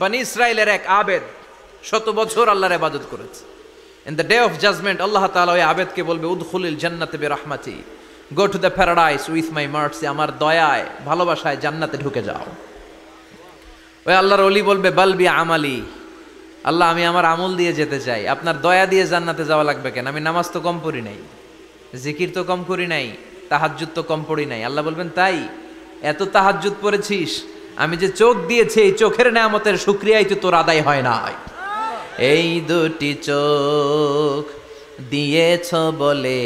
বনি ইসরাইলের এক আবেদ 100 বছর আল্লাহর ইবাদত করেছে। In the day of judgement আল্লাহ তাআলা ওই আবেদকে বলবে উদখুলিল জান্নাতে বিরহমাতি, go to the paradise with my mercy, আমার দয়ায় ভালোবাসায় জান্নাতে ঢুকে যাও। ওই আল্লাহর ওলি বলবে বাল বি আমালি, আল্লাহ আমি আমার আমল দিয়ে যেতে চাই, আপনার দয়া দিয়ে জান্নাতে যাওয়া লাগবে কেন? আমি নামাজ তো কম পড়ি নাই, জিকির তো কম করি নাই, তাহাজ্জুদ তো কম পড়ি নাই। আল্লাহ বলবেন তাই? এত তাহাজ্জুদ পড়েছিস, আমি যে চোখ দিয়েছি এই চোখের নেয়ামতের শুকরিয়াই তো তোর আদায় হয় না। এই দুটি চোখ দিয়েছ বলে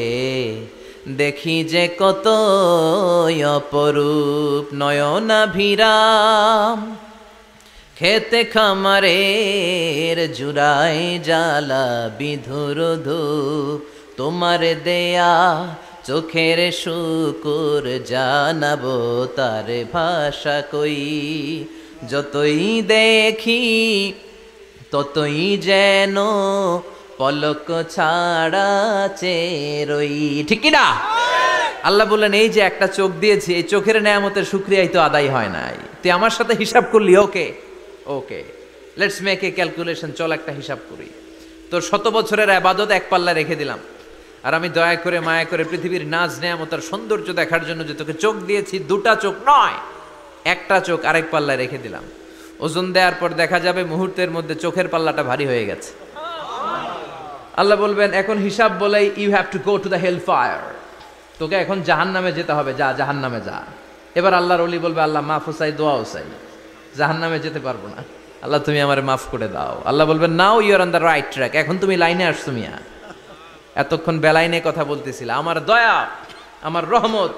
দেখি যে কত অপরূপ, নয়নাভিরাম খেতে খামারের জুড়াই জ্বালা বিধুর ধূপ, তোমার দেয়া চোখের শুকুর জানাবো তার ভাষা কই, যতই দেখি ততই যেন পলক ছাড়া চেরই। ঠিক কি না? আল্লাহ বললেন এই যে একটা চোখ দিয়েছি, এই চোখের নেয়ামতের শুকরিয়াই তো আদায় হয় নাই। তুই আমার সাথে হিসাব করলি? ওকে ওকে, লেটস মেক এ ক্যালকুলেশন, চল একটা হিসাব করি। তোর 100 বছরের ইবাদত এক পাল্লা রেখে দিলাম, আর আমি দয়া করে মায়া করে পৃথিবীর নাজ নেয়ামতের সৌন্দর্য দেখার জন্য যে তোকে চোখ দিয়েছি, 2টা চোখ নয়, একটা চোখ আরেক পাল্লায় রেখে দিলাম। ওজন দেওয়ার পর দেখা যাবে মুহূর্তের মধ্যে চোখের পাল্লাটা ভারী হয়ে গেছে। আল্লাহ বলবেন এখন হিসাব বলেই you have to go to the hell fire, তোকে এখন জাহান্নামে যেতে হবে, যা জাহান্নামে যা। এবার আল্লাহর ওলি বলবে আল্লাহ মাফ চাই, দোয়াও চাই, জাহান্নামে যেতে পারবো না, আল্লাহ তুমি আমারে মাফ করে দাও। আল্লাহ বলবেন now you are on the right track, এখন তুমি লাইনে আসছো মিয়া, এতক্ষণ বেলাইনে কথা বলতেছিল। আমার দয়া, আমার রহমত,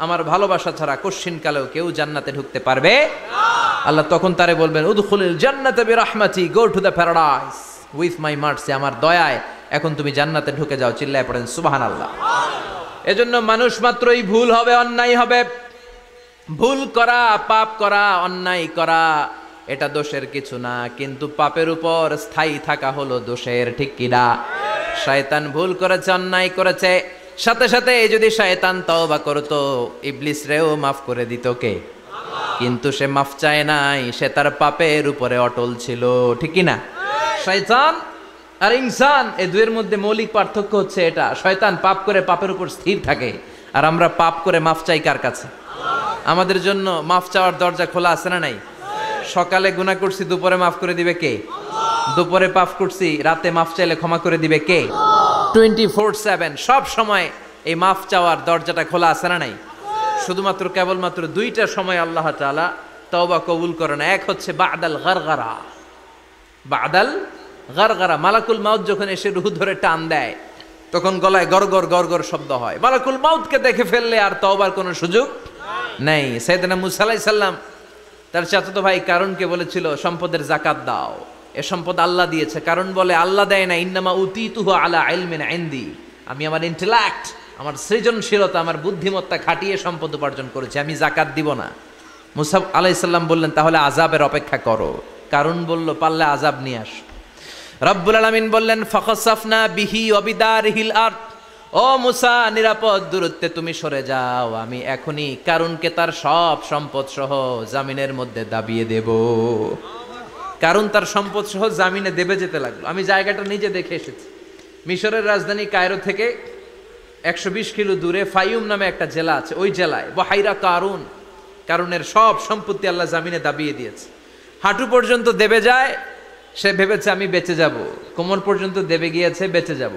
আমার ভালোবাসা ছাড়া কশ্চিন কালেও কেউ জান্নাতে ঢুকতে পারবে না। আল্লাহ তখন তারে বলবেন উদখুলিল জান্নাতে বিরহমাতি, go to the paradise with my mercy, আমার দয়ায় এখন তুমি জান্নাতে ঢুকে যাও। চিল্লায় পড়েন সুবহানাল্লাহ। এজন্য মানুষ মাত্রই ভুল হবে, অন্যায় হবে। ভুল করা, পাপ করা, অন্যায় করা এটা দোষের কিছু না, কিন্তু পাপের উপর স্থায়ী থাকা হলো দোষের। ঠিক কিনা? শয়তান ভুল করেছে, অন্যায় করেছে, সাথে সাথে যদি শয়তান তওবা করতো ইবলিস রেও মাফ করে দিত কে? কিন্তু সে মাফ চায় নাই, সে তার পাপের উপরে অটল ছিল। ঠিক কিনা? শয়তান আর ইনসান এই দুয়ের মধ্যে মৌলিক পার্থক্য হচ্ছে এটা, শয়তান পাপ করে পাপের উপর স্থির থাকে, আর আমরা পাপ করে মাফ চাই কার কাছে? আমাদের জন্য মাফ চাওয়ার দরজা খোলা আছে না নাই? সকালে গুনাহ করছি, দুপুরে মাফ করে দিবে কে? দুপুরে পাপ করছি, রাতে মাফ চাইলে ক্ষমা করে দিবে কে? 24/7 সব সময় এই মাফ চাওয়ার দরজাটা খোলা আছে না নাই? শুধুমাত্র কেবলমাত্র 2টা সময় আল্লাহ তাআলা তওবা কবুল করে না। এক হচ্ছে বাদাল গারগারা, বাদাল গারগারা, মালাকুল মাউত যখন এসে রূহ ধরে টান দেয় তখন গলায় গরগর গরগর শব্দ হয়। মালাকুল মাউতকে দেখে ফেললে আর তওবার কোনো সুযোগ নেই। সাইয়েদনা মুসা আলাইহিস সালাম তার চাচাতো ভাই কারুনকে বলেছিল সম্পদের যাকাত দাও, এ সম্পদ আল্লাহ দিয়েছে। কারণ বলে আল্লাহ দেয় না, ইন্নামা উতীতুহু আলা ইলমিন ইনদি, আমি আমার ইন্টেলেক্ট, আমার সৃজনশীলতা, আমার বুদ্ধিমত্তা খাটিয়ে সম্পদ উপার্জন করেছি, আমি যাকাত দিব না। মুসা আলাইহিস সালাম বললেন তাহলে আযাবের অপেক্ষা করো। কারণ বলল পারলে আযাব নিয়ে আস। রব্বুল আলামিন বললেন ফাখাসাফনা বিহি ওয়া বিদারিহিল আরদ, ও মুসা নিরাপদ দূরত্বে তুমি সরে যাও, আমি এখনই কারুনকে তার সব সম্পদ সহ জামিনের মধ্যে দাবিয়ে দেব। কারণ তার সম্পদ সহ জামিনে দেবে যেতে লাগলো। আমি জায়গাটা নিজে দেখে এসেছি। মিশরের রাজধানী কায়রো থেকে 120 কিলো দূরে ফাইউম নামে একটা জেলা আছে, ওই জেলায় বহাইরা কারুন, কারুনের সব সম্পত্তি আল্লাহ জামিনে দাবিয়ে দিয়েছে। হাঁটু পর্যন্ত দেবে যায়, সে ভেবেছে আমি বেঁচে যাব, কোমর পর্যন্ত দেবে গিয়েছে বেঁচে যাব,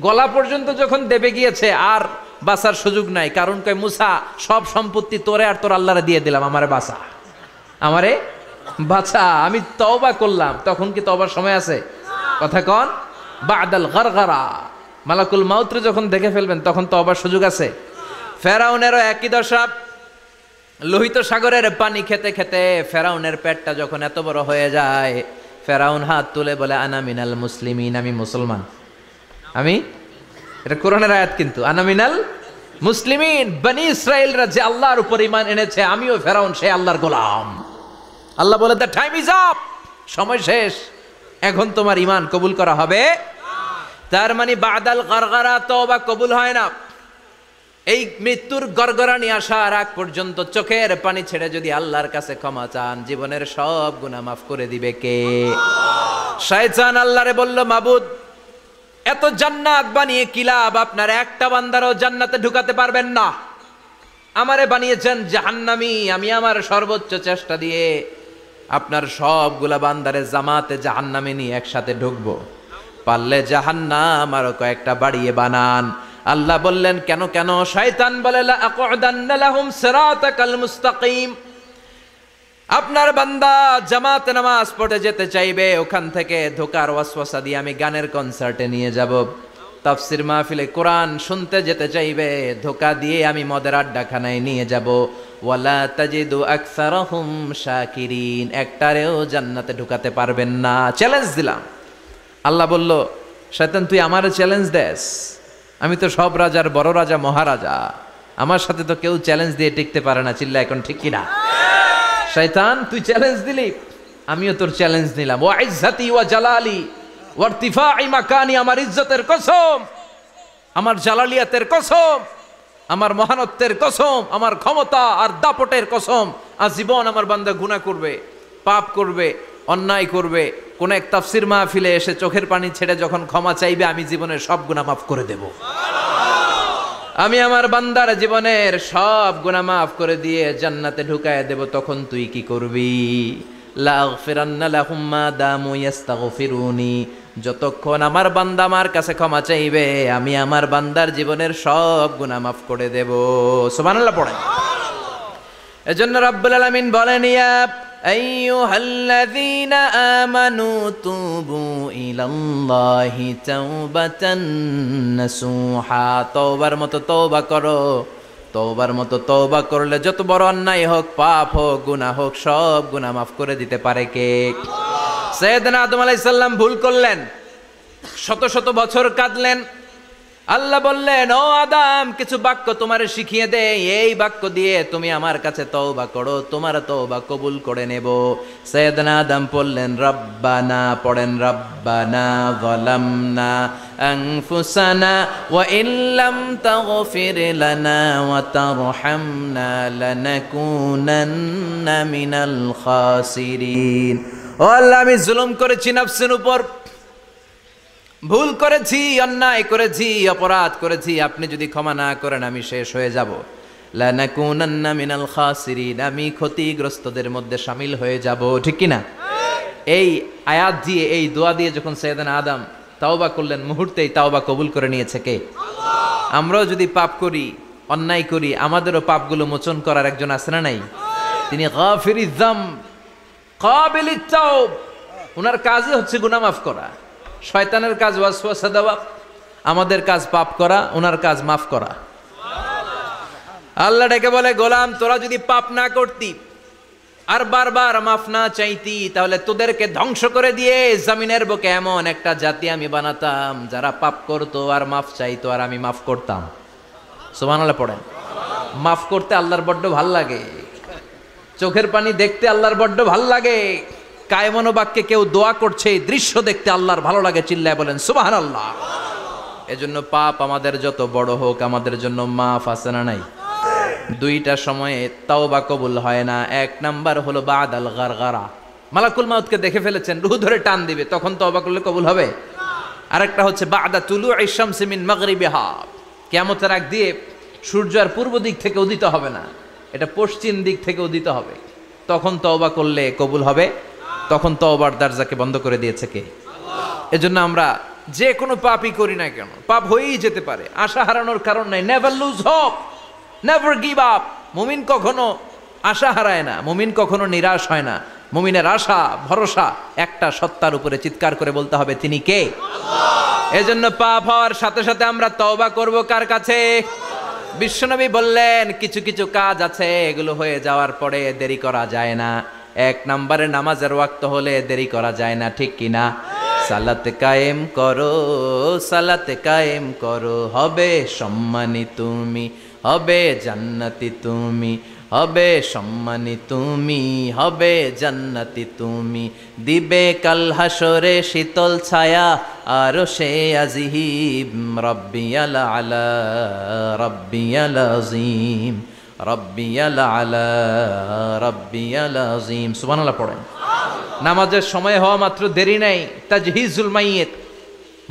গলা পর্যন্ত যখন দেবে গিয়েছে আর বাঁচার সুযোগ নাই। কারণ কয় মুসা সব সম্পত্তি তোরে আর তোর আল্লাহরে দিয়ে দিলাম, আমারে বাঁচা, আমারে বাঁচা, আমি তওবা করলাম। তখন কি তওবার সময় আছে? কথা কন। বাদাল গারগারা, মালাকুল মাউতরে যখন দেখে ফেলবেন তখন তওবার সুযোগ আছে। ফেরাউনেরও একই দশা। লোহিত সাগরের পানি খেতে খেতে ফেরাউনের পেটটা যখন এত বড় হয়ে যায়, ফেরাউন হাত তুলে বলে আনা মিনাল মুসলিমিন, আমি মুসলমান। আমি, এটা কোরআনের আয়াত কিন্তু, আনা মিনাল মুসলিমিন, বনি ইসরাইলরা যে আল্লাহর উপর ঈমান এনেছে, আমিও ফেরাউন সেই আল্লাহর গোলাম। আল্লাহ বলে দ্য টাইম ইজ আপ, সময় শেষ, এখন তোমার ঈমান কবুল করা হবে। তার মানে বাদাল গারগারা তওবা কবুল হয় না। এই মৃত্যুর গড়গড়ানি আসার আগ পর্যন্ত চোখের পানি ছেড়ে যদি আল্লাহর কাছে ক্ষমা চান, জীবনের সব গুনাহ মাফ করে দিবে কে? শয়তান আল্লাহরে বলল, মাবুদ, এত জান্নাত বানিয়ে কি লাভ? আপনার একটা বান্দারও জান্নাতে ঢুকাতে পারবেন না। আমারে বানিয়েছেন জাহান্নামী, আমি আমার সর্বোচ্চ চেষ্টা দিয়ে আপনার সবগুলা বান্দারে জামাতে জাহান্নামে নিয়ে একসাথে ঢুকবো। পারলে জাহান্নাম আরো কয়েকটা বাড়িয়ে বানান। আল্লাহ বললেন, কেন কেন? শয়তান বলে, লা আকুদান্না লাহুম সিরাতাকাল মুস্তাকিম। আপনার বান্দা জামাতে নামাজ পড়তে যেতে চাইবে, ওখান থেকে ধোকার ওয়াসওয়াসা দিয়ে আমি গানের কনসার্টে নিয়ে যাব। তাফসির মাহফিলে কোরআন শুনতে যেতে চাইবে, ধোকা দিয়ে আমি মদের আড্ডাখানায় নিয়ে যাব। ওয়ালা তাজিদু আকসারাহুম শাকিরিন, একটারেও জান্নাতে ঢুকাতে পারবেন না। চ্যালেঞ্জ দিলাম। আল্লাহ বলল, শয়তান তুই আমারে চ্যালেঞ্জ দেস? আমি তো সব রাজার বড় রাজা, মহারাজা। আমার সাথে তো কেউ চ্যালেঞ্জ দিয়ে টিকতে পারে না। চিল্লা এখন ঠিক কিনা? শয়তান তুই চ্যালেঞ্জ দিলি, আমিও তোর চ্যালেঞ্জ নিলাম। ওয়া ইজ্জতি ওয়া জালালি ওয়া ইরতিফাই মাকানি, আমার ইজ্জতের কসম, আমার জালালিয়াতের কসম, আমার মহানত্বের কসম, আমার ক্ষমতা আর দাপটের কসম, আজীবন আমার বান্দা গুনাহ করবে, পাপ করবে, অন্যায় করবে, কোন এক তাফসির মাহফিলে এসে চোখের পানি ছেড়ে যখন ক্ষমা চাইবে, আমি জীবনের সব গুনাহ মাফ করে দেব। আমি আমার বান্দার জীবনের সব গুনাহ মাফ করে দিয়ে জান্নাতে ঢুকায় দেব। তখন তুই কি করবি? লা আগফিরান্না লাহুম মা দামু ইস্তাগফিরুনি, যতক্ষণ আমার বান্দা আমার কাছে ক্ষমা চাইবে, আমি আমার বান্দার জীবনের সব গুনাহ মাফ করে দেব। সুবহানাল্লাহ পড়েন। এজন্য রাব্বুল আলামিন বলেন, ইয়া আইয়ুহাল্লাযীনা আমানু তুবু ইলাল্লাহি তাওবাতান নাসুহা, তওবার মতো তওবা করো। তওবার মতো তওবা করলে যত বড় অন্যায় হোক, পাপ হোক, গুনাহ হোক, সব গুনাহ মাফ করে দিতে পারে কে? সাইয়েদনা আদম আলাইহিস সালাম ভুল করলেন, শত শত বছর কাঁদলেন। আল্লাহ বললেন, ও আদম, কিছু বাক্য তোমারে শিখিয়ে দে, এই বাক্য দিয়ে তুমি আমার কাছে তওবা করো, তোমার তওবা কবুল করে নেব। সাইয়েদনা আদম বললেন, রব্বানা, পড়েন, রব্বানা যালামনা আনফুসানা ওয়া ইল্লাম তাগফির লানা ওয়া তারহামনা লানাকুনান্না মিনাল খাসিরিন। ও আল্লাহ, আমি জুলুম করেছি নফসের উপর, ভুল করেছি, অন্যায় করেছি, অপরাধ করেছি। আপনি যদি ক্ষমা না করেন আমি শেষ হয়ে যাব। লানাকুনান্না মিনাল খাসিরিন, আমি ক্ষতিগ্রস্তদের মধ্যে শামিল হয়ে যাব। ঠিক কি না? এই আয়াত দিয়ে, এই দোয়া দিয়ে যখন সাইয়েদনা আদম তাওবা করলেন, মুহূর্তেই তাওবা কবুল করে নিয়েছে কে? আল্লাহ। আমরাও যদি পাপ করি, অন্যায় করি, আমাদেরও পাপগুলো মোচন করার একজন আছে না নাই? তিনি গাফিরিয যামব কাবিলিত তাওব। ওনার কাজই হচ্ছে গুনাহ মাফ করা। শয়তানের কাজ ওয়াসওয়াসা দেওয়া, আমাদের কাজ পাপ করা, ওনার কাজ মাফ করা। আল্লাহ ডেকে বলে, গোলাম, তোরা যদি পাপ না করতি আর বারবার মাফ না চাইতি, তাহলে তোদেরকে ধ্বংস করে দিয়ে জমিনের বুকে এমন একটা জাতি আমি বানাতাম যারা পাপ করতো আর মাফ চাইতো, আর আমি মাফ করতাম। সুবহানাল্লাহ পড়েন। মাফ করতে আল্লাহর বড্ড ভাল লাগে, চোখের পানি দেখতে আল্লাহর বড্ড ভাল লাগে। কায়মনো বাক্যে কেউ দোয়া করছে, এই দৃশ্য দেখতে আল্লাহর ভালো লাগে। চিল্লায় বলেন সুবহানাল্লাহ। এজন্য পাপ আমাদের যত বড় হোক, আমাদের জন্য মাফ আছে না নাই? দুইটা সময়ে তাওবা কবুল হয় না। এক নাম্বার হলো বাদাল গারগারা, মালাকুল মাউতকে দেখে ফেলেছেন, রূহ ধরে টান দিবে, তখন তাওবা করলে কবুল হবে। আরেকটা হচ্ছে বাদা তুলুই শামসি মিন মাগরিবিহা, কিয়ামতের আগ দিয়ে সূর্য আর পূর্ব দিক থেকে উদিত হবে না, এটা পশ্চিম দিক থেকে উদিত হবে, তখন তওবা করলে কবুল হবে। তখন তওবার দরজাকে বন্ধ করে দিয়েছে কে? আল্লাহ। এজন্য আমরা যে কোনো পাপই করি না কেন, পাপ হয়েই যেতে পারে, আশা হারানোর কারণ নাই। Never lose hope, never give up. মুমিন কখনো আশা হারায় না, মুমিন কখনো নিরাশ হয় না। মুমিনের আশা ভরসা একটা সত্তার উপরে, চিৎকার করে বলতে হবে, তিনি কে? আল্লাহ। এজন্য পাপ হওয়ার সাথে সাথে আমরা তওবা করব কার কাছে? বিশ্বনবী বললেন, কিছু কিছু কাজ আছে, এগুলো হয়ে যাওয়ার পরে দেরি করা যায় না। এক নম্বরে নামাজের ওয়াক্ত হলে দেরি করা যায় না। ঠিক কিনা? সালাত কায়েম করো, সালাত কায়েম করো, হবে সম্মানী তুমি, হবে জান্নাতি তুমি, হবে সম্মানী তুমি, হবে জান্নাতি তুমি, দিবে কাল হাসরে শীতল ছায়া আরশে আজিম। রব্বিয়াল আলা রব্বিয়াল আযীম রব্বিয়াল আলা রব্বিয়াল আযীম। সুবহানাল্লাহ পড়েন। নামাজের সময় হওয়া মাত্র দেরি নাই। তাজহিজুল মাইয়িত,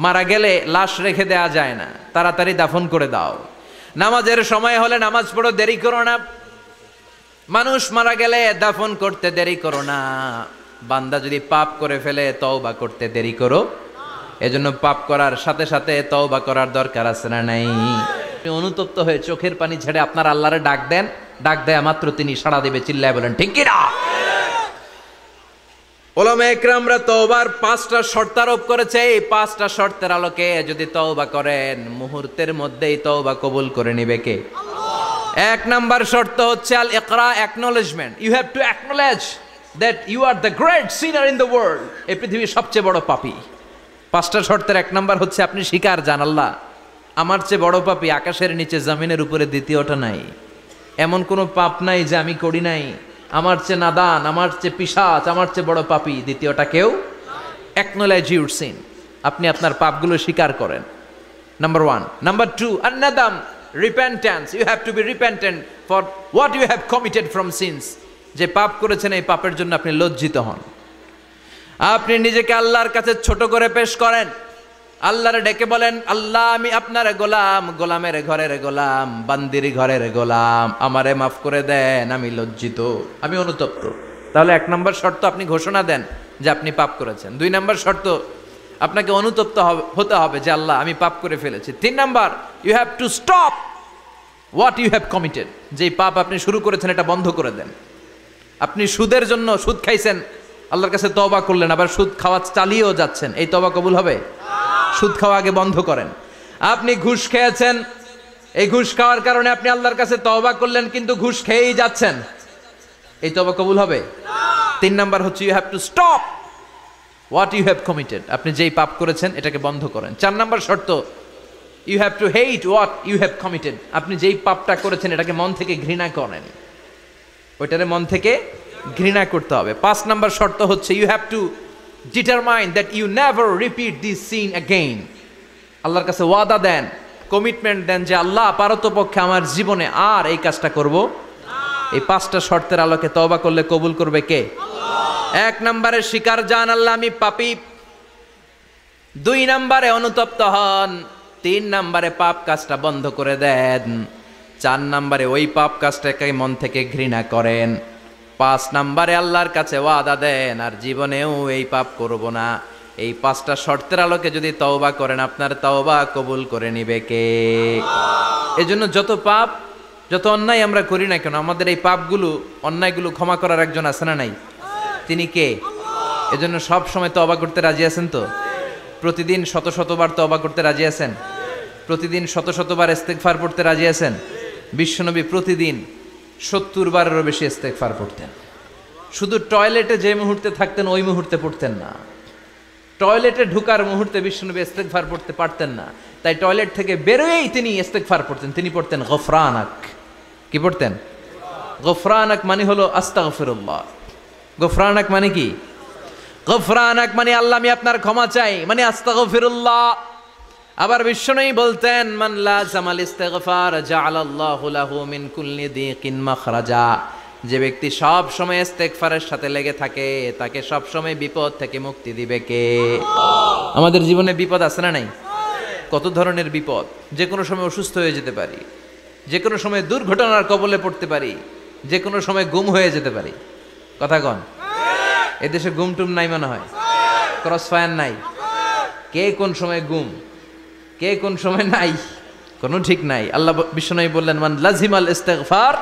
মারা গেলে লাশ রেখে দেয়া যায় না, তাড়াতাড়ি দাফন করে দাও। নামাজের সময় হলে নামাজ পড়ো, দেরি করো না। মানুষ মারা গেলে দাফন করতে দেরি করো না। বান্দা যদি পাপ করে ফেলে তওবা করতে দেরি করো। এজন্য পাপ করার সাথে সাথে তওবা করার দরকার আছে না নাই? অনুতপ্ত হয়ে চোখের পানি ছেড়ে আপনার আল্লাহরে ডাক দেন, ডাক দেয়া মাত্র তিনি সাড়া দেবে। চিল্লায় বলেন ঠিক কি না? উলামায়ে কেরামরা তওবার 5টা শর্ত আরোপ করেছে। এই 5টা শর্তের আলোকে যদি তওবা করেন মুহূর্তের মধ্যেই তওবা কবুল করে নেবে কে? আল্লাহ। 1 নাম্বার শর্ত হচ্ছে আল ইকরা, acknowledgement. You have to acknowledge that you are the great sinner in the world. এই পৃথিবীর সবচেয়ে বড় পাপী। 5টা শর্তের 1 নাম্বার হচ্ছে আপনি স্বীকার জান, আল্লাহ আমার চেয়ে বড় পাপী আকাশের নিচে জমিনের উপরে দ্বিতীয়টা নাই। এমন কোনো পাপ নাই যে আমি করি নাই। আমার চেয়ে নাদান, আমার চেয়ে পিশাচ, আমার চেয়ে বড় পাপী দ্বিতীয়টা কেউ। অ্যাকনলেজ ইউর সিন, আপনি আপনার পাপগুলো স্বীকার করেন। নাম্বার 1। নাম্বার 2, আন-নাদাম, repentance. You have to be repentant for what you have committed from sins. যে পাপ করেছেন এই পাপের জন্য আপনি লজ্জিত হন। আপনি নিজেকে আল্লাহর কাছে ছোট করে পেশ করেন। আল্লাহরে ডেকে বলেন, আল্লাহ আমি আপনার গোলাম, গোলামের ঘরের গোলাম, বান্দির ঘরের গোলাম, আমারে মাফ করে দেন, আমি লজ্জিত, আমি অনুতপ্ত। তাহলে 1 নম্বর শর্ত আপনি ঘোষণা দেন যে আপনি পাপ করেছেন। 2 নম্বর শর্ত আপনাকে অনুতপ্ত হতে হবে যে আল্লাহ আমি পাপ করে ফেলেছি। 3 number, you have to stop what you have committed. যেই পাপ আপনি শুরু করেছেন এটা বন্ধ করে দেন। আপনি সুদের জন্য সুদ খাইছেন, আল্লাহর কাছে তওবা করলেন, আবার সুদ খাওয়া চালিয়েও যাচ্ছেন, এই তওবা কবুল হবে? সুদ খাওয়া আগে বন্ধ করেন। আপনি ঘুষ খেয়েছেন, এই ঘুষ খাওয়ার কারণে আপনি আল্লাহর কাছে তওবা করলেন কিন্তু ঘুষ খেয়েই যাচ্ছেন, এই তওবা কবুল হবে? 3 নাম্বার হচ্ছে you have to stop what you have committed. আপনি যেই পাপ করেছেন এটাকে বন্ধ করেন। 4 নাম্বার শর্ত, you have to hate what you have committed. আপনি যেই পাপটা করেছেন এটাকে মন থেকে ঘৃণা করেন, ওইটারে মন থেকে ঘৃণা করতে হবে। 5 নাম্বার শর্ত হচ্ছে you have to determine that you never repeat this sin again. আল্লাহর কাছে ওয়াদা দেন, কমিটমেন্ট দেন যে আল্লাহ পারতপক্ষে আমার জীবনে আর এই কাজটা করব। এই 5টা শর্তের আলোকে তওবা করলে কবুল করবে কে? 1 নম্বরে স্বীকার জান আল্লাহ আমি পাপী। 2 নম্বরে অনুতপ্ত হন। 3 নম্বরে পাপ কাজটা বন্ধ করে দেন। 4 নম্বরে ওই পাপ কাজটাকে মন থেকে ঘৃণা করেন। 5 নম্বরে আল্লাহর কাছে ওয়াদা দেন আর জীবনেও এই পাপ করব না। এই 5টা শর্তের আলোকে যদি তওবা করেন আপনার তওবা কবুল করে নিবে কে? এজন্য যত পাপ, যত অন্যায় আমরা করি না কেন, আমাদের এই পাপগুলো, অন্যায়গুলো ক্ষমা করার একজন আছে না নাই? তিনি কে? এজন্য সব সময় তওবা করতে রাজি আছেন তো? প্রতিদিন শত শতবার তওবা করতে রাজি আছেন? প্রতিদিন শত শতবার ইস্তেগফার পড়তে রাজি আছেন? বিশ্বনবী প্রতিদিন 70 বারেরও বেশি ইস্তেগফার পড়তেন। শুধু টয়লেটে যে মুহূর্তে থাকতেন ওই মুহূর্তে পড়তেন না। টয়লেটে ঢুকার মুহূর্তে বিশ্বনবী ইস্তেগফার পড়তে পারতেন না, তাই টয়লেট থেকে বেরোয়েই তিনি ইস্তেগফার পড়তেন। তিনি পড়তেন গফরানাক। কি পড়তেন? গফরানাক মানে হলো আস্তাগফিরুল্লাহ। গফরানাক মানে কি? গফরানাক মানে আল্লাহ আমি আপনার ক্ষমা চাই, মানে আস্তাগফিরুল্লাহ। আবার বিশ্বনবী বলতেন মান লাযামাল ইস্তিগফার জাআলাল্লাহু লাহু মিন কুল্লি দিকিন মাখরাজা। যে ব্যক্তি সব সময় ইস্তেগফারের সাথে লেগে থাকে তাকে সব সময় বিপদ থেকে মুক্তি দিবে কে? আমাদের জীবনে বিপদ আছে না নাই? কত ধরনের বিপদ। যে কোনো সময় অসুস্থ হয়ে যেতে পারি, যে কোনো সময় দুর্ঘটনার কবলে পড়তে পারি, যে কোনো সময় গুম হয়ে যেতে পারি। কথা কন, এদেশে গুম টুম নাই মনে হয়, ক্রস ফায়ার নাই। কে কোন সময় গুম, কে কোন সময় নাই, কোনো ঠিক নাই। আল্লাহ বিশ্বনবী বললেন মান লাজিমাল ইস্তিগফার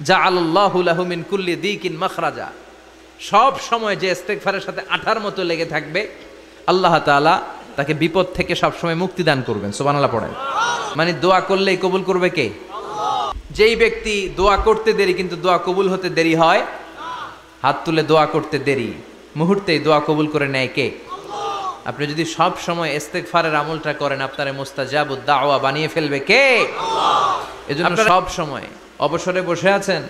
জাআলাল্লাহু লাহু মিন কুল্লি দিকিন মাখরাজা। সব সময় যে ইস্তিগফারের সাথে আঠার মতো লেগে থাকবে আল্লাহ তাআলা তাকে বিপদ থেকে সব সময় মুক্তি দান করবেন। সুবহানাল্লাহ পড়েন। মানে দোয়া করলেই কবুল করবে কে? যেই ব্যক্তি দোয়া করতে দেরি কিন্তু দোয়া কবুল হতে দেরি হয়, হাত তুলে দোয়া করতে দেরি, মুহূর্তেই দোয়া কবুল করে নেয় কে? আপনি যদি সব সময় ইস্তেগফারের আমলটা করেন আপনারে মুস্তাজাবুদ দাওয়া বানিয়ে ফেলবে কে? এজন্য সব সময় অবসরে বসে আছেন,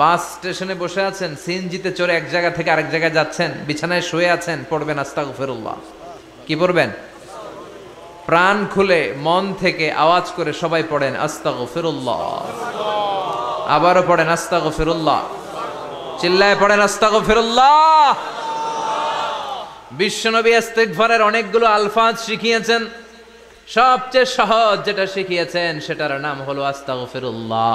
বাস স্টেশনে বসে আছেন, সিএনজিতে চড়ে এক জায়গা থেকে আরেক জায়গায় যাচ্ছেন, বিছানায় শুয়ে আছেন, পড়বেন আস্তাগফিরুল্লাহ। কি পড়বেন? প্রাণ খুলে মন থেকে আওয়াজ করে সবাই পড়েন আস্তাগফিরুল্লাহ। আবারও পড়েন আস্তাগফিরুল্লাহ। চিল্লায় পড়েন আস্তাগফিরুল্লাহ। বিশ্বনবী ইস্তিগফারের অনেকগুলো আলফাজ শিখিয়েছেন, সবচেয়ে সহজ যেটা শিখিয়েছেন সেটার নাম হলো আস্তাগফিরুল্লাহ।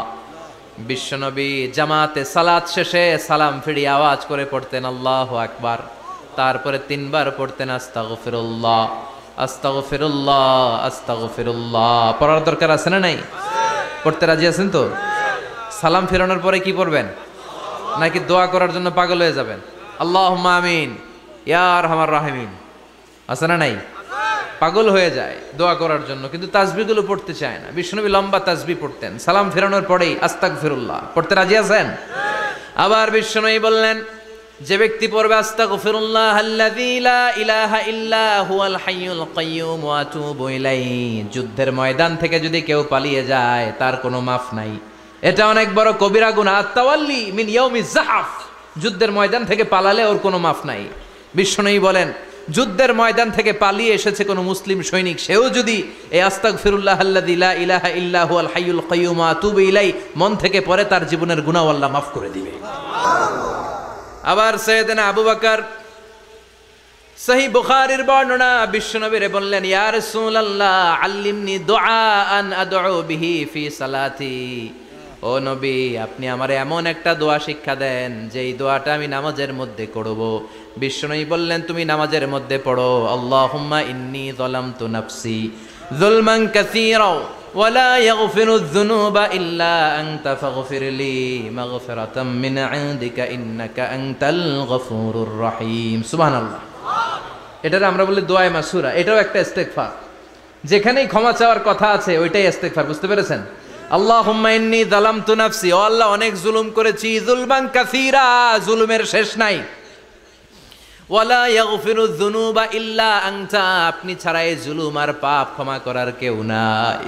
বিশ্বনবী জামাতে সালাত শেষে সালাম ফিরিয়ে আওয়াজ করে পড়তেন আল্লাহু আকবার, তারপরে 3 বার পড়তেন আস্তাগফিরুল্লাহ আস্তাগফিরুল্লাহ আস্তাগফিরুল্লাহ। পড়ার দরকার আছে না নাই? পড়তে রাজি আছেন তো? সালাম ফেরানোর পরে কি পড়বেন? নাকি দোয়া করার জন্য পাগল হয়ে যাবেন? আল্লাহুম্মা আমিন ইয়া আরহামার রাহিমিন আছে না নাই? পাগল হয়ে যায় দোয়া করার জন্য, কিন্তু তাসবিহগুলো পড়তে চায় না। বিশ্বনবী লম্বা তাসবিহ পড়তেন, সালাম ফেরানোর পরেই আস্তাগফিরুল্লাহ পড়তে রাজি আছেন? আবার বিশ্বনবী বললেন, যে ব্যক্তি পড়বে আস্তাগফিরুল্লাহ আল্লাযী লা ইলাহা ইল্লা হুয়াল হাইয়ুল কাইয়্যুম ওয়া আতুবু ইলাইহি, যুদ্ধের ময়দান থেকে যদি কেউ পালিয়ে যায় তার কোনো মাফ নাই। এটা অনেক বড় কবিরা গুনাহ। আত-তাওয়াল্লি মিন ইয়াউমিজ যাহফ, যুদ্ধের ময়দান থেকে পালালে ওর কোনো মাফ নাই। বিশ্বনবী বলেন, যুদ্ধের ময়দান থেকে পালিয়ে এসেছে কোনো মুসলিম সৈনিক, সেও যদি এই আস্তাগফিরুল্লাহ আল্লাযী লা ইলাহা ইল্লা হুয়াল হাইয়ুল কাইয়্যুম ওয়া আতুবু ইলাইহি মন থেকে পড়ে, তার জীবনের গুনাহ আল্লাহ মাফ করে দিবে। আবার সাইয়েদনা আবু বকর, সহিহ বুখারীর বর্ণনা, বিশ্বনবীরে বললেন, ইয়া রাসূলুল্লাহ আল্লিমনি দুআআন আদউ বিহি ফি সালাতি। ও নবী, আপনি আমারে এমন একটা দোয়া শিক্ষা দেন যেই দোয়াটা আমি নামাজের মধ্যে করব। বিশ্বনবী বললেন, তুমি নামাজের মধ্যে পড়ো, আল্লাহুম্মা ইন্নী যালামতু নাফসি যুলমান কাসীরা ওয়া লা ইয়াগফিরুয যুনুবা ইল্লা আনতা ফাগফিরলি মাগফিরাতাম মিন ইনদিকা ইন্নাকা আনতাল গফুরুর রহিম। সুবহানাল্লাহ। এটারে আমরা বলি দোয়ায়ে মাসুরা, এটাও একটা ইস্তেগফার। যেখানেই ক্ষমা চাওয়ার কথা আছে ওইটাই ইস্তেগফার। বুঝতে পেরেছেন? আল্লাহুম্মা ইন্নী যালামতু নাফসি, ও আল্লাহ অনেক জুলুম করেছি, যুলমান কাসীরা, জুলুমের শেষ নাই। ওয়ালা ইয়াগফিরুয যুনুবা ইল্লা আনতা, আপনি ছাড়া এই জুলুম আর পাপ ক্ষমা করার কেউ নাই।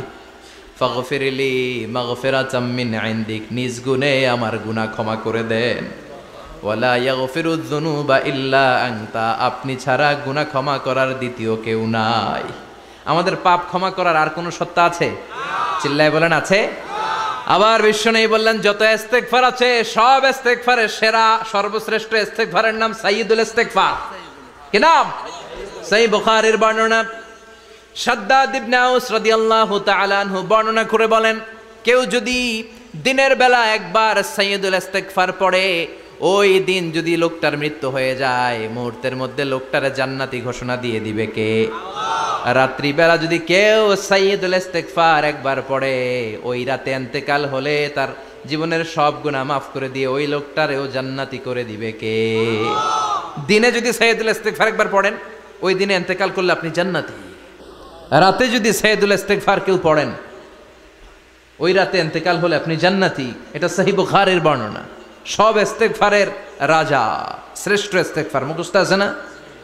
ফাগফিরলি মাগফিরাতাম মিন ইনদিক, নিজ গুণে আমার গুনাহ ক্ষমা করে দেন। ওয়ালা ইয়াগফিরুয যুনুবা ইল্লা আনতা, আপনি ছাড়া গুনাহ ক্ষমা করার দ্বিতীয় কেউ নাই। আমাদের পাপ ক্ষমা করার আর কোনো সত্তা আছে? চিল্লায় বলেন আছে? আবার বিশ্বনবী বললেন, যত ইস্তেগফার আছে সব ইস্তেগফারের সেরা সর্বশ্রেষ্ঠ ইস্তেগফারের নাম সাইয়্যিদুল ইস্তেগফার। কি নাম? সহিহ বুখারীর বর্ণনা, শাদ্দাদ ইবনে আউস রাদিয়াল্লাহু তাআলা আনহু বর্ণনা করে বলেন, কেউ যদি দিনের বেলা একবার সাইয়্যিদুল ইস্তেগফার পড়ে, ওই দিন যদি লোকটার মৃত্যু হয়ে যায়, মুহূর্তের মধ্যে লোকটারে জান্নাতি ঘোষণা দিয়ে দিবে কে? রাত্রিবেলা যদি কেউ সাইয়্যিদুল ইস্তেগফার একবার পড়ে, ওই রাতে ইন্তেকাল হলে তার জীবনের সব গুনাহ মাফ করে দিয়ে ওই লোকটারেও জান্নাতি করে দিবে কে? দিনে যদি সাইয়্যিদুল ইস্তেগফার একবার পড়েন, ওই দিনে ইন্তেকাল করলে আপনি জান্নাতি। রাতে যদি সাইয়্যিদুল ইস্তেগফার কেউ পড়েন, ওই রাতে ইন্তেকাল হলে আপনি জান্নাতি। এটা সহিহ বুখারীর বর্ণনা। সব ইস্তেগফারের রাজা, শ্রেষ্ঠ ইস্তেগফার। মুখস্থ আছে না?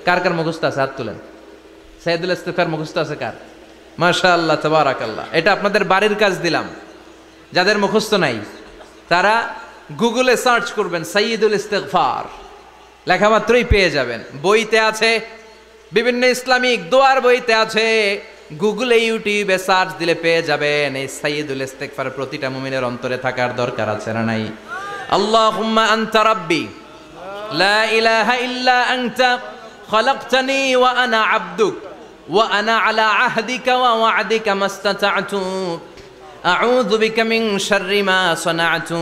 কার কার মুখস্থ আছে? হাত তুলেন। সাইয়্যিদুল ইস্তেগফার মুখস্থ আছে কার? মাশাআল্লাহ, তাবারাকাল্লাহ। এটা আপনাদের বাড়ির কাজ দিলাম। যাদের মুখস্থ নাই তারা গুগলে সার্চ করবেন সাইয়্যিদুল ইস্তেগফার, লেখা মাত্রই পেয়ে যাবেন। বইতে আছে, বিভিন্ন ইসলামিক দোয়ার বইতে আছে, গুগলে ইউটিউবে সার্চ দিলে পেয়ে যাবেন। এই সাইয়্যিদুল ইস্তেগফার প্রতিটা মুমিনের অন্তরে থাকার দরকার আছে না নাই? আল্লাহুম্মা আনতা রাব্বি লা ইলাহা ইল্লা আনতা খালাকতানি ওয়া আনা আবদুক ওয়া আনা আলা আহদিকা ওয়া ওয়া'দিকা মাস্তাতা'তু আউযু বিকা মিন শাররি মা সানা'তু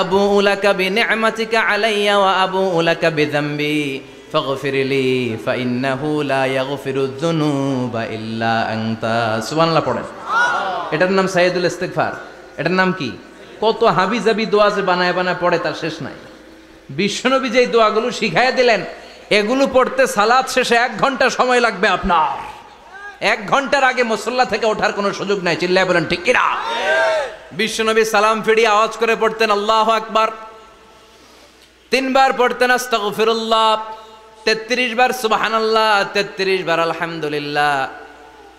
আবু'ু লাকা বিনি'মাতিকা আলাইয়া ওয়া আবু'ু লাকা বিযামবি ফাগফিরলি ফাইন্নাহু লা ইয়াগফিরুয যুনুবা ইল্লা আনতা। সুবহানাল্লাহ পড়েন। এটার নাম সাইয়্যিদুল ইস্তেগফার। এটার নাম কি? কত হাবিজাবি দোয়া যে বানায় বানায় পড়ে তার শেষ নাই। বিশ্বনবী যেই দোয়াগুলো শিখাইয়া দিলেন, এগুলো পড়তে সালাত শেষে 1 ঘন্টা সময় লাগবে আপনার। 1 ঘন্টার আগে মুসল্লা থেকে ওঠার কোনো সুযোগ নাই। চিল্লায় বলেন ঠিক কিনা? বিশ্বনবী সালাম ফিরিয়ে আওয়াজ করে পড়তেন আল্লাহু আকবার, 3 বার পড়তেন আস্তাগফিরুল্লাহ, 33 বার সুবহানাল্লাহ, 33 বার আলহামদুলিল্লাহ,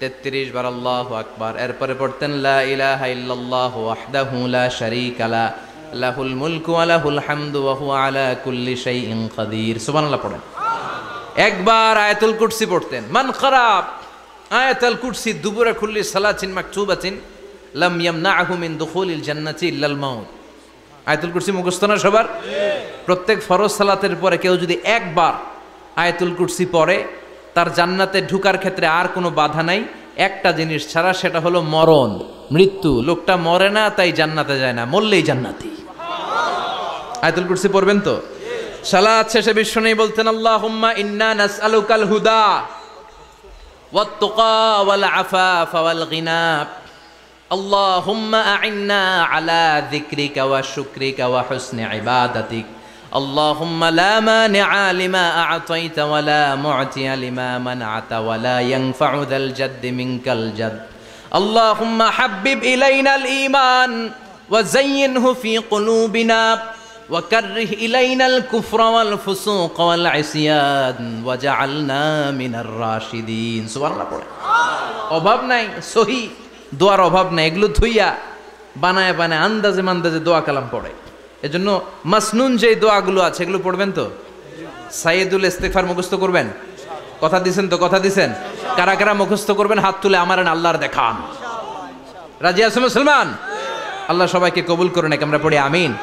33 বার আল্লাহু আকবার। এরপরে পড়তেন লা ইলাহা ইল্লাল্লাহু ওয়াহদাহু লা শারীকা লা লাহুল মুলকু ওয়া লাহুল হামদু ওয়া হুয়া আলা কুল্লি শাইইন কাদির। সুবহানাল্লাহ পড়েন। একবার আয়াতুল কুরসি পড়তেন। মান খারাপ আয়াতুল কুরসি দুবুরা কুল্লি সালাতিন মাকতুবাতিন লাম ইয়ামনাহু মিন দুখুলিল জান্নাতি ইল্লাল মাউত। আয়াতুল কুরসি মুখস্থ না সবার? প্রত্যেক ফরজ সালাতের পরে কেউ যদি একবার আয়াতুল কুরসি পড়ে তার জান্নাতে ঢুকার ক্ষেত্রে আর কোনো বাধা নাই, একটা জিনিস ছাড়া, সেটা হলো মরণ, মৃত্যু। লোকটা মরে না তাই জান্নাতে যায় না, মরলেই জান্নাতি। আয়াতুল কুরসি পড়বেন তো? সালাত শেষে বিশ্বনবী বলতেন আল্লাহুম্মা ইন্না নাসআলুকাল হুদা ওয়াত তুকা ওয়াল আফাফা ওয়াল গিনা আল্লাহুম্মা আ'ইন্না আলা যিকরিকা ওয়া শুকরিকা ওয়া হুসনি ইবাদাতিক আল্লাহুম্মা লা মানিআ লিমা আ'তাইতা ওয়া লা মু'তিয়া লিমা মানআতা ওয়া লা ইয়ানফা'ু যাল জাদ্দি মিনকাল জাদ আল্লাহুম্মা হাব্বিব ইলাইনাল ঈমান ওয়া যায়্যিনহু ফি কুলুবিনা ওয়া কাররিহ ইলাইনাল কুফরা ওয়াল ফুসুক ওয়াল ইসয়ান ওয়াজআলনা মিনার রাশিদিন। সুবহানাল্লাহ পড়ে। অভাব নাই, সহি দোয়ার অভাব নাই। এগুলো থুইয়া বানায় বানায় আন্দাজে মান্দাজে দোয়া কালাম পড়ে। এজন্য মাসনুন যে দোয়াগুলো আছে এগুলো পড়বেন তো? সাইয়্যিদুল ইস্তিগফার মুখস্থ করবেন? কথা দিছেন তো? কথা দিছেন? কারা কারা মুখস্থ করবেন হাত তুলে আমার আল্লাহর দেখান। রাজি আছেন মুসলমান? আল্লাহ সবাইকে কবুল করুন। আমরা পড়ি আমিন।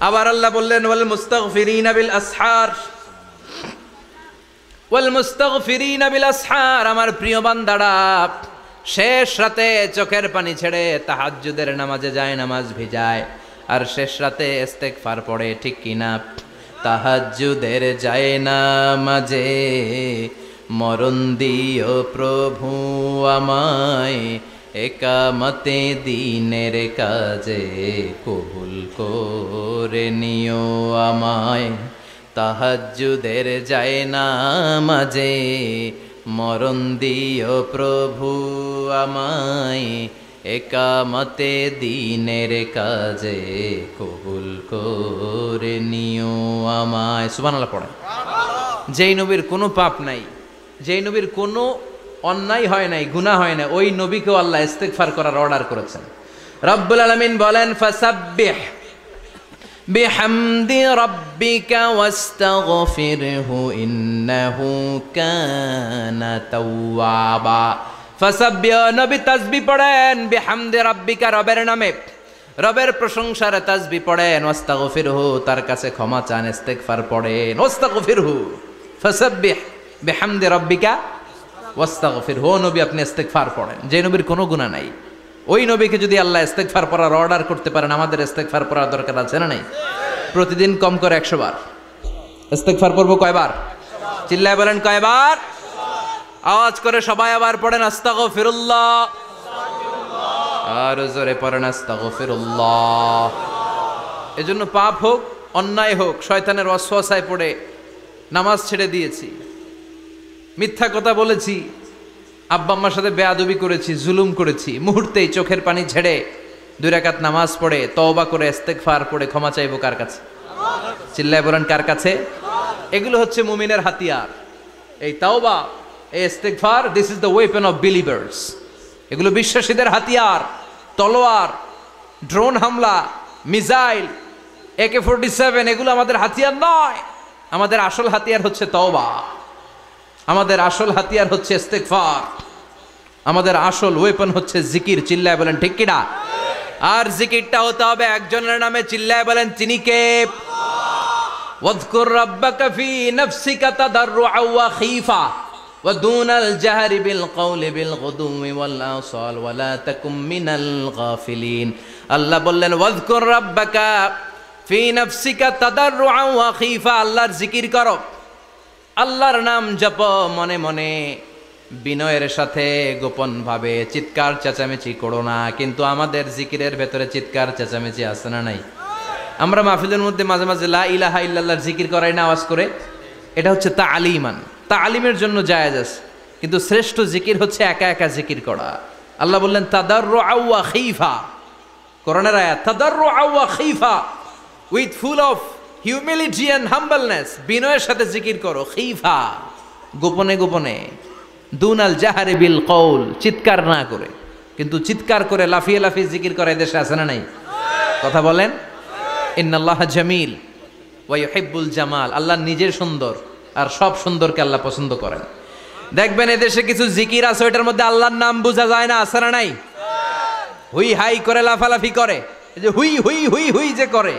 আবার আল্লাহ বললেন ওয়াল মুস্তাগফিরিনা বিল আসহার, ওয়াল মুস্তাগফিরিনা বিল আসহার। আমার প্রিয় বান্দারা শেষ রাতে চোখের পানি ছেড়ে তাহাজ্জুদের নামাজে যায়, নামাজ ভিজায়, আর শেষ রাতে ইস্তেগফার পড়ে, ঠিক কিনা? তাহাজ্জুদের যায় নামাজে মরণ দিও প্রভু আমায়, একামতে দিনের কাজে কবুল করে নিও আমায়। তাহাজ্জুদের যায় নামাজে মরণ দিও প্রভু আমায়, একামতে দিনের কাজে কবুল করে নিও আমায়। সুবহানাল্লাহ পড়ে। যেই নবীর কোনো পাপ নাই, যেই নবীর কোনো অন্যায় হয় নাই, গুনাহ হয় না, ওই নবীকেও আল্লাহ ইস্তিগফার করার অর্ডার করেছেন। রব্বুল আলামিন বলেন ফাসাব্বিহ বিহামদি রাব্বিকা ওয়াস্তাগফিরহু ইন্নাহু কানা তাওয়াবা। ফাসাব্বিহ, নবী তাসবিহ পড়েন, বিহামদি রাব্বিকা, রবের নামে, রবের প্রশংসার তাসবিহ পড়েন, ওয়াস্তাগফিরহু, তার কাছে ক্ষমা চান, ইস্তিগফার পড়েন। ওয়াস্তাগফিরহু, ফাসাব্বিহ বিহামদি রাব্বিকা ওয়াস্তাগফিরহু, নবী আপনি ইস্তিগফার পড়েন। যে নবীর কোনো গুনাহ নাই, ওই নবীকে যদি আল্লাহ ইস্তিগফার পড়ার অর্ডার করতে পারেন, আমাদের ইস্তিগফার পড়ার দরকার আছে না নাই? প্রতিদিন কম করে 100 বার ইস্তিগফার পড়বো। কয়বার? চিল্লায় বলেন কয়বার? আওয়াজ করে সবাই আবার পড়েন আস্তাগফিরুল্লাহ, আর জোরে পড়েন আস্তাগফিরুল্লাহ। এজন্য পাপ হোক, অন্যায় হোক, শয়তানের ওয়াসওয়াসায় পড়ে নামাজ ছেড়ে দিয়েছি, মিথ্যা কথা বলেছি, আব্বা আম্মার সাথে বেয়াদবি করেছি, জুলুম করেছি, মুহূর্তেই চোখের পানি ছেড়ে 2 রাকাত নামাজ পড়ে তওবা করে ইস্তিগফার পড়ে ক্ষমা চাইবো কার কাছে? চিল্লায় বলেন কার কাছে? এগুলো হচ্ছে মুমিনের হাতিয়ার। এই তওবা, এই ইস্তিগফার, this is the weapon of believers. এগুলো বিশ্বাসীদের হাতিয়ার। তলোয়ার, ড্রোন হামলা, মিসাইল, AK-47 এগুলো আমাদের হাতিয়ার নয়। আমাদের আসল হাতিয়ার হচ্ছে তওবা, আমাদের আসল হাতিয়ার হচ্ছে ইস্তিগফার, আমাদের আসল ওয়েপন হচ্ছে জিকির। চিল্লায় বলেন ঠিক কিনা? আর জিকিরটা হতে হবে একজনের নামে। চিল্লায় বলেন তিনি কে? ওয়াযকুর রাব্বাকা ফি নাফসিকা তাদাররুআ ওয়া খীফা ওয়া দুনাল জাহরি বিল কওলি বিল গুদুমি ওয়াল আসাল ওয়া লা তাকুম মিনাল গাফিলিন। আল্লাহ বললেন ওয়াযকুর রাব্বাকা ফি নাফসিকা তাদাররুআ ওয়া খীফা, আল্লাহর জিকির করো, আল্লাহর নাম জপ মনে মনে, বিনয়ের সাথে, গোপন ভাবে, চিৎকার চেঁচামেচি করো না। কিন্তু আমাদের জিকিরের ভেতরে চিৎকার চেঁচামেচি আছে না নাই? আমরা মাহফিলের মধ্যে মাঝে মাঝে লা ইলাহা ইল্লাল্লাহর জিকির করাই না আওয়াজ করে। এটা হচ্ছে তালিমান, তালিমের জন্য জায়েজ আছে, কিন্তু শ্রেষ্ঠ জিকির হচ্ছে একা একা জিকির করা। আল্লাহ বললেন তাদাররুআ ওয়া খীফা, কোরআনের আয়াত, তাদাররুআ ওয়া খীফা, with full of humility and humbleness, বিনয়ের সাথে জিকির করো। খীফা, গোপনে গোপনে, দুনাল জাহারি বিল কওল, চিৎকার না করে। কিন্তু চিৎকার করে লাফিয়ে লাফিয়ে জিকির করে দেশে আছে না নাই? কথা বলেন। ইন্নাল্লাহা জামিল ওয়া ইউহিব্বুল জামাল, আল্লাহ নিজে সুন্দর আর সব সুন্দরকে আল্লাহ পছন্দ করেন। দেখবেন এদেশে কিছু জিকির আছে ওইটার মধ্যে আল্লাহর নাম বোঝা যায় না, আছে না নাই? হুই হাই করে লাফালাফি করে, এই যে হুই হুই হুই হুই যে করে,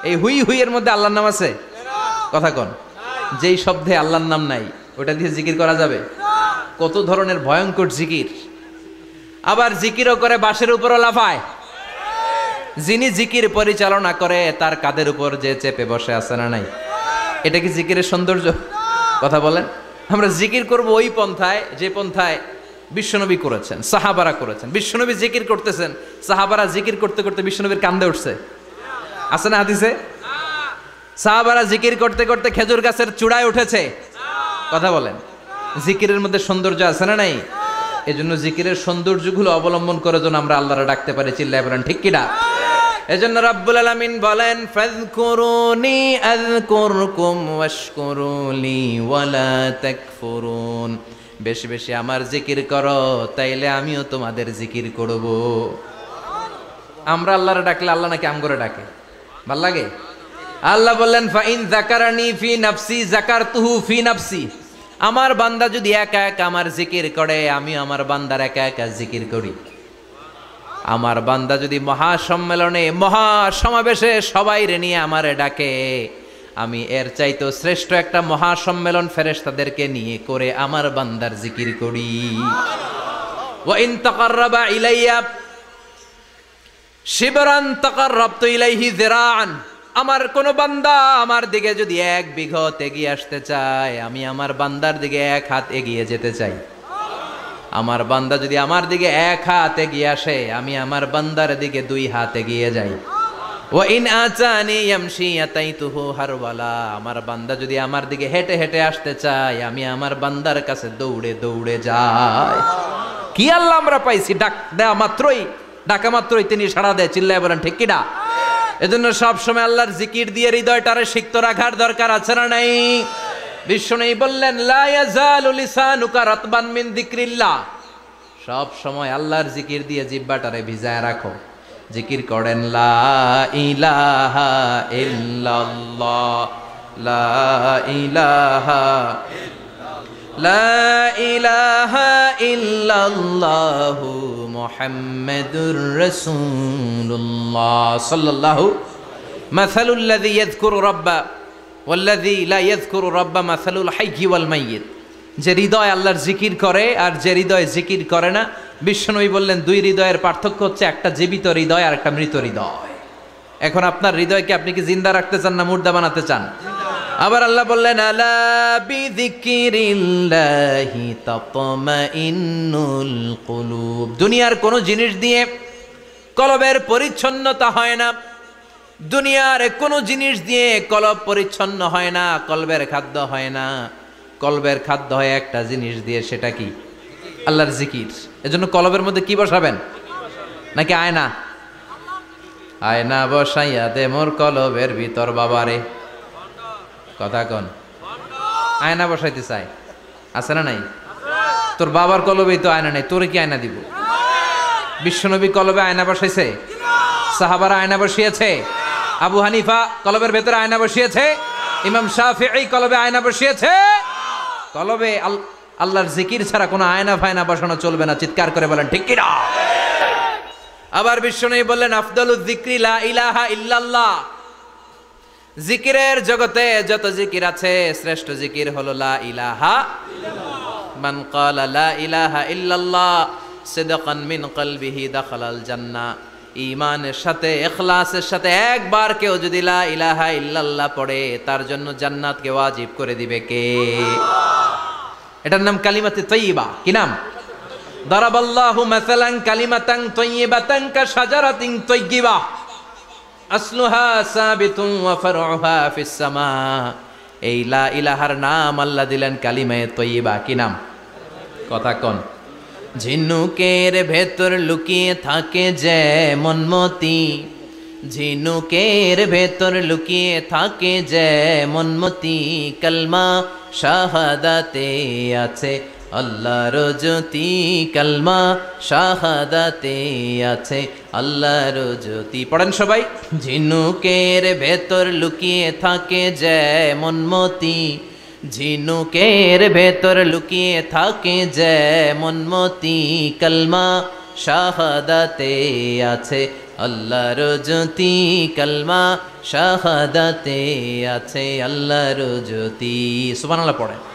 এই হুই হুই এর মধ্যে আল্লাহর নাম আছে? কথা কন। যেই শব্দে আল্লাহর নাম নাই ওটা দিয়ে জিকির করা যাবে? কত ধরনের ভয়ঙ্কর জিকির। আবার জিকিরও করে বাঁশের উপরও লাফায়। যিনি জিকির পরিচালনা করে তার কাঁধের উপর যে চেপে বসে, আছে না নাই? এটা কি জিকিরের সৌন্দর্য? কথা বলেন। আমরা জিকির করব ওই পন্থায় যে পন্থায় বিশ্বনবী করেছেন, সাহাবারা করেছেন। বিশ্বনবী জিকির করতেছেন, সাহাবারা জিকির করতে করতে বিশ্বনবীর কান্দে উঠছে, আছে না হাদিসে? সাহাবারা জিকির করতে করতে খেজুর গাছের চূড়ায় উঠেছে। কথা বলেন। জিকিরের মধ্যে সৌন্দর্য আছে না নাই? এজন্য জিকিরের সৌন্দর্যগুলো অবলম্বন করে যেন আমরা আল্লাহরে ডাকতে পারি। চিল্লায় বলেন ঠিক কিনা? এজন্য রাব্বুল আলামিন বলেন, ফাযকুরুনি আযকুরকুম ওয়াশকুরুলি ওয়ালা তাকফুরুন। বেশি বেশি আমার জিকির করো, তাইলে আমিও তোমাদের জিকির করব। আমরা আল্লাহরে ডাকলে আল্লাহ নাকি আমগরে ডাকে? ভাল লাগে? আল্লাহ বললেন, ফাইন যাকারানি ফি নাফসি যাকারতুহু ফি নাফসি। আমার বান্দা যদি একা একা আমার জিকির করে, আমি আমার বান্দার একা একা জিকির করি। আমার বান্দা যদি মহাসম্মেলনে মহাসমাবেশে সবাই রে নিয়ে আমারে ডাকে, আমি এর চাইতো শ্রেষ্ঠ একটা মহাসম্মেলন ফেরেশতাদেরকে নিয়ে করে আমার বান্দার জিকির করি। ওয়া ইন তাকাররাবা ইলাইয়া শিবরান তাকাররাবতু ইলাইহি যিরাআন। আমার কোন বান্দা আমার দিকে যদি 1 বিঘত এগিয়ে আসতে চায়, আমি আমার বান্দার দিকে 1 হাত এগিয়ে যেতে চাই। আমার বান্দা যদি আমার দিকে 1 হাত এগিয়ে আসে, আমি আমার বান্দার দিকে 2 হাত এগিয়ে যাই। ওয়া ইন আতানি ইয়ামশি আতাইতুহু হারওয়ালা। আমার বান্দা যদি আমার দিকে হেঁটে হেঁটে আসতে চায়, আমি আমার বান্দার কাছে দৌড়ে দৌড়ে যাই। কি আল্লাহ আমরা পাইছি, ডাক দেয়া মাত্রই, ডাকা মাত্রই তিনি সাড়া দেয়। চিল্লায় বলেন ঠিক কিনা? এজন্য সব সময় আল্লাহর জিকির দিয়ে হৃদয়টারে সিক্ত রাখার দরকার, আছে না নাই? বিশ্বনবী বললেন, লা ইয়াজালু লিসানুকা রাতবান মিন যিকরিল্লাহ। সব সময় আল্লাহর জিকির দিয়ে জিহ্বাটারে ভিজায় রাখো। জিকির করেন, লা ইলাহা ইল্লাল্লাহ, লা ইলাহা লা ইলাহা ইল্লাল্লাহু মুহাম্মাদুর রাসূলুল্লাহ সাল্লাল্লাহু। মাসালুল লাযী ইয়াযকুরু রাব্বা ওয়াল্লাযী লা ইয়াযকুরু রাব্বা মাসালুল হাইয়্যি ওয়াল মাইয়িত। যে হৃদয় আল্লাহর জিকির করে আর যে হৃদয় জিকির করে না, বিশ্বনবী বললেন 2 হৃদয়ের পার্থক্য হচ্ছে একটা জীবিত হৃদয় আর একটা মৃত হৃদয়। এখন আপনার হৃদয়কে আপনি কি জিন্দা রাখতে চান না মুর্দা বানাতে চান? আবার আল্লাহ বললেন, আলা বিযিকরিল্লাহি তাতমাইন্নুল কুলুব। দুনিয়ার কোন জিনিস দিয়ে কলবের পরিচ্ছন্নতা হয় না। দুনিয়ার কোন জিনিস দিয়ে কলব পরিচ্ছন্ন হয় না, কলবের খাদ্য হয় না। কলবের খাদ্য হয় একটা জিনিস দিয়ে, সেটা কি? আল্লাহর জিকির। এজন্য কলবের মধ্যে কি বসাবেন? নাকি আয়না? আয়না বসাইয়া দে মোর কলবের ভিতর বাবারে। কথা কন। আয়না বসাইতে চাই, আছে না নাই? তোর বাবার কলবেই তো আয়না নাই, তোরে কি আয়না দিব? বিশ্বনবী কলবে আয়না বসাইছে? সাহাবারা আয়না বসিয়েছে? আবু হানিফা কলবের ভেতরে আয়না বসিয়েছে? ইমাম শাফিঈ কলবে আয়না বসিয়েছে? কলবে আল্লাহর জিকির ছাড়া কোনো আয়না ফায়না বসানো চলবে না। চিৎকার করে বলেন ঠিক কিনা? আবার বিশ্বনবী বললেন, আফদালুয যিকরি লা ইলাহা ইল্লাল্লাহ। জিকিরের জগতে যত জিকির আছে, শ্রেষ্ঠ জিকির হলো লা ইলাহা ইল্লাল্লাহ। মান ক্বালা লা ইলাহা ইল্লাল্লাহ সিদকান মিন কলবিহি দাখালাল জান্নাহ। ঈমানের সাথে, ইখলাসের সাথে একবার কেউ যদি লা ইলাহা ইল্লাল্লাহ পড়ে, তার জন্য জান্নাতকে ওয়াজিব করে দিবে কে? এটার নাম কালিমাতে তাইয়্যিবা। কি নাম? দারাবাল্লাহু মাসালান কালিমাতান তাইয়্যিবাতান কাশাজারাতিন তাইয়্যিবা আসলুহা সাবিতুন ওয়া ফারউহা ফিস সামা। এই লা ইলাহার নাম আল্লাহ দিলেন কালিমায়ে তাইয়্যিবা। কি নাম? কথা কোন। ঝিনুকের ভেতর লুকিয়ে থাকে যেমন মতি, ঝিনুকের ভেতর লুকিয়ে থাকে যেমন মতি, কালমা শাহাদাতে আছে আল্লাহর জ্যোতি কালমা শাহাদাতে আছে, আল্লাহর জ্যোতি। পড়েন সবাই। ঝিনুকের ভেতর লুকিয়ে থাকে যেমন মতি, ঝিনুকের ভেতর লুকিয়ে থাকে যেমন মতি, কালমা শাহাদাতে আছে, আল্লাহর জ্যোতি কালমা শাহাদাতে আছে, আল্লাহর জ্যোতি। সুবহানাল্লাহ পড়েন।